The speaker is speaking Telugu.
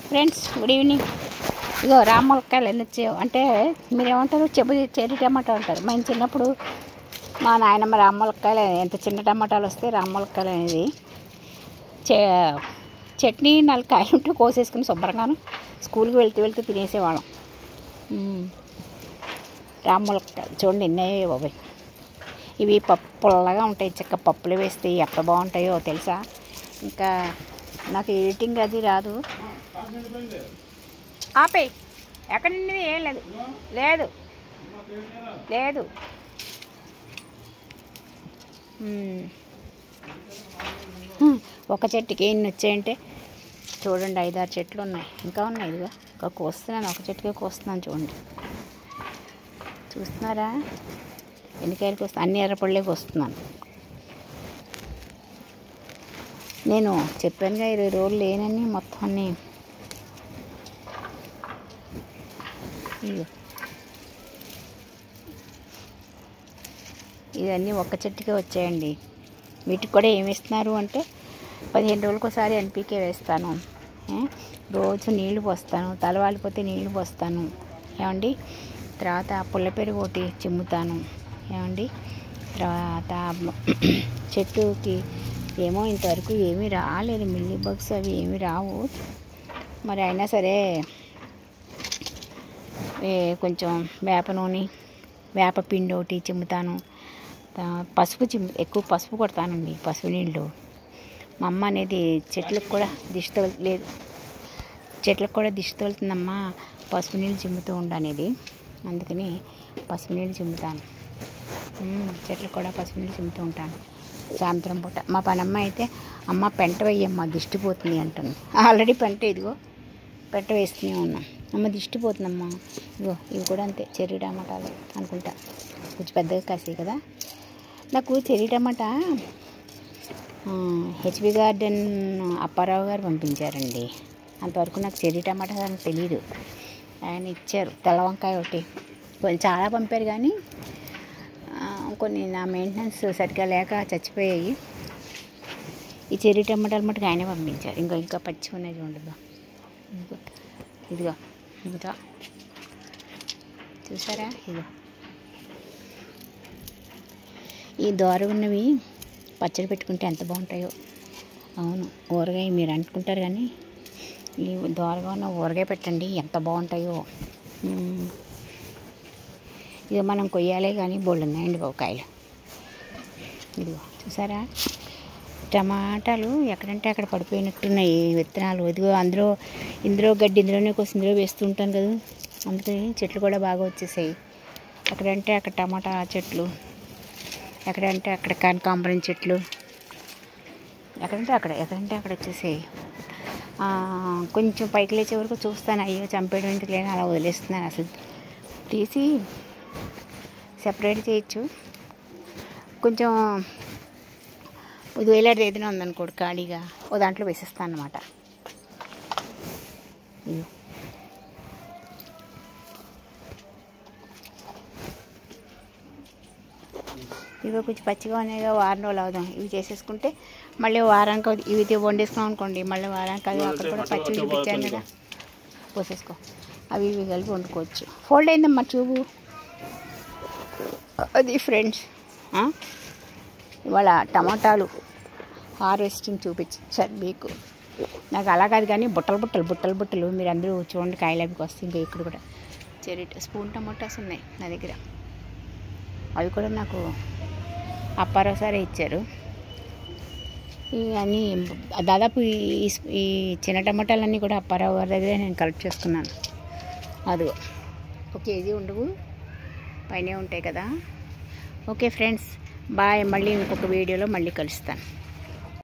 Friends good evening. ఇగో రామ్మొలక్కాయలు ఎన్ని వచ్చాయో. అంటే మీరేమంటారు, చెర్రీ టమాటా అంటారు. మేము చిన్నప్పుడు మా నాయనమ్మ రామ్మొలక్కాయలు, ఎంత చిన్న టమాటాలు వస్తే రామ్మొలక్కాయలు అనేది చట్నీ 4 కాయలు ఉంటే కోసేసుకుని శుభ్రంగాను స్కూల్కి వెళ్తూ తినేసేవాళ్ళం. రామ్మొలక్కాయలు చూడండి ఎన్నయ్యో బాబాయ్. ఇవి పుల్లగా ఉంటాయి, చెక్క పప్పులు వేస్తే ఎంత బాగుంటాయో తెలుసా. ఇంకా నాకు ఎడిటింగ్ అది రాదు. ఆపే ఎక్కడి నుండి ఏం లేదు లేదు లేదు. ఒక చెట్టుకి ఎన్ని వచ్చాయంటే చూడండి, 5-6 చెట్లు ఉన్నాయి. ఇంకా ఉన్నాయి. ఇదిగా ఇంకా కోస్తున్నాను, ఒక చెట్టుకే కోస్తున్నాను. చూడండి, చూస్తున్నారా ఎన్ని కాయలు కోస్తా. అన్ని ఎర్రపళ్ళే కోస్తున్నాను. నేను చెప్పానుగా 20 రోజులు లేనని మొత్తం అన్నీ. ఇవన్నీ ఒక్క చెట్టుకే వచ్చాయండి. వీటికి కూడా ఏమి ఇస్తున్నారు అంటే 15 రోజులకు ఒకసారి ఎన్పికే వేస్తాను. రోజు నీళ్లు పోస్తాను, తలవాలిపోతే నీళ్లు పోస్తాను ఏమండి. తర్వాత పుల్ల పెరుగు ఒకటి చిమ్ముతాను ఏమండి. తర్వాత చెట్టుకి ఏమో ఇంతవరకు ఏమీ రాలేదు, మిల్లీ బగ్స్ అవి ఏమీ రావు. మరి అయినా సరే కొంచెం వేప నూనె, వేప పిండి ఒకటి చిమ్ముతాను. పసుపు ఎక్కువ పసుపు కొడతానండి, పసుపు నీళ్ళు. మా అమ్మ అనేది చెట్లకు కూడా దిష్టి తగులుతుందమ్మా, పసుపు నీళ్ళు చిమ్ముతూ ఉండనేది. అందుకని పసుపు నీళ్ళు చిమ్ముతాను. చెట్లకు కూడా పసుపు నీళ్ళు చిమ్ముతూ ఉంటాను సాయంత్రం పూట. మా పనమ్మ అయితే అమ్మ పెంట వేయమ్మ దిష్టి పోతుంది అంటుంది. ఆల్రెడీ పెంట, ఇదిగో పెంట వేస్తూనే ఉన్నాం. అమ్మ దిష్టి పోతుందమ్మా. ఇదిగో ఇవి కూడా అంతే, చెర్రీ టమాటాలు అనుకుంటా, కొంచెం పెద్దగా కాసాయి కదా. నాకు చెర్రీ టమాటా హెచ్బి గార్డెన్ అప్పారావు గారు పంపించారండి. అంతవరకు నాకు చెర్రీ టమాటా అని తెలీదు. ఆయన ఇచ్చారు. తెల్ల వంకాయ ఒకటి, కొంచెం చాలా పంపారు కానీ కొన్ని నా మెయింటెనెన్స్ సరిగ్గా లేక చచ్చిపోయాయి. ఈ చెర్రీ టమాటాలు మటుకు ఆయనే పంపించారు. ఇంకా పచ్చి ఉన్నాయి చూడదు. ఇదిగో ఇంకా చూసారా, ఇదిగో ఈ దోర ఉన్నవి పచ్చడి పెట్టుకుంటే ఎంత బాగుంటాయో. అవును, ఊరగాయ మీరు అంటుకుంటారు కానీ ఈ దోరగా ఉన్న ఊరగాయ పెట్టండి, ఎంత బాగుంటాయో. ఇక మనం కొయ్యాలే కానీ బోళ్ళు ఉన్నాయండి బాబు కాయలు. ఇదిగో చూసారా, టమాటాలు ఎక్కడంటే అక్కడ పడిపోయినట్టున్నాయి విత్తనాలు. ఇదిగో ఇందులో గడ్డి ఇందులోనే కోసి ఇందులో వేస్తూ ఉంటాను కదా, అందుకని చెట్లు కూడా బాగా వచ్చేసాయి. ఎక్కడంటే అక్కడ టమాటా చెట్లు, ఎక్కడంటే అక్కడ కనకాంబరం చెట్లు, ఎక్కడంటే అక్కడ వచ్చేసాయి. కొంచెం పైకి లేచే వరకు చూస్తాను, అయ్యో చంపేయడం ఎందుకు లేని అలా వదిలేస్తున్నాను. అసలు తీసి సెపరేట్ చేయొచ్చు. కొంచెం వేలాడిది ఏదైనా ఉందనుకోడు ఖాళీగా, ఓ దాంట్లో వేసేస్తాను అన్నమాట. ఇవి కొంచెం పచ్చిగా ఉన్నాయిగా, వారం రోజులు అవుదాం. ఇవి చేసేసుకుంటే మళ్ళీ వారానికి ఇవి వండేసుకున్నాం అనుకోండి, మళ్ళీ వారానికి అవి అక్కడ కూడా పచ్చివి చూపించాను కదా, పోసేసుకో. అవి ఇవి కలిపి వండుకోవచ్చు. ఫోల్డ్ అయిందమ్మా ట్యూబు. అది ఫ్రెండ్స్, ఇవాళ టమాటాలు హార్వెస్టింగ్ చూపించారు మీకు. నాకు అలా కాదు కానీ బుట్టలు మీరు అందరూ చూడండి, కాయలు అవికి వస్తాయి. ఇంకా ఇక్కడ కూడా చెర్రీ స్పూన్ టమాటాస్ ఉన్నాయి నా దగ్గర. అవి కూడా నాకు అప్పారావు సరే ఇచ్చారు. ఇవన్నీ దాదాపు ఈ చిన్న టమాటాలన్నీ కూడా అప్పారావు గారి దగ్గర నేను కలెక్ట్ చేసుకున్నాను. అదిగో 1 కేజీ ఉండవు, పైనే ఉంటాయి కదా. Okay friends, bye. మళ్ళీ ఇంకొక వీడియోలో మళ్ళీ కలుస్తాను.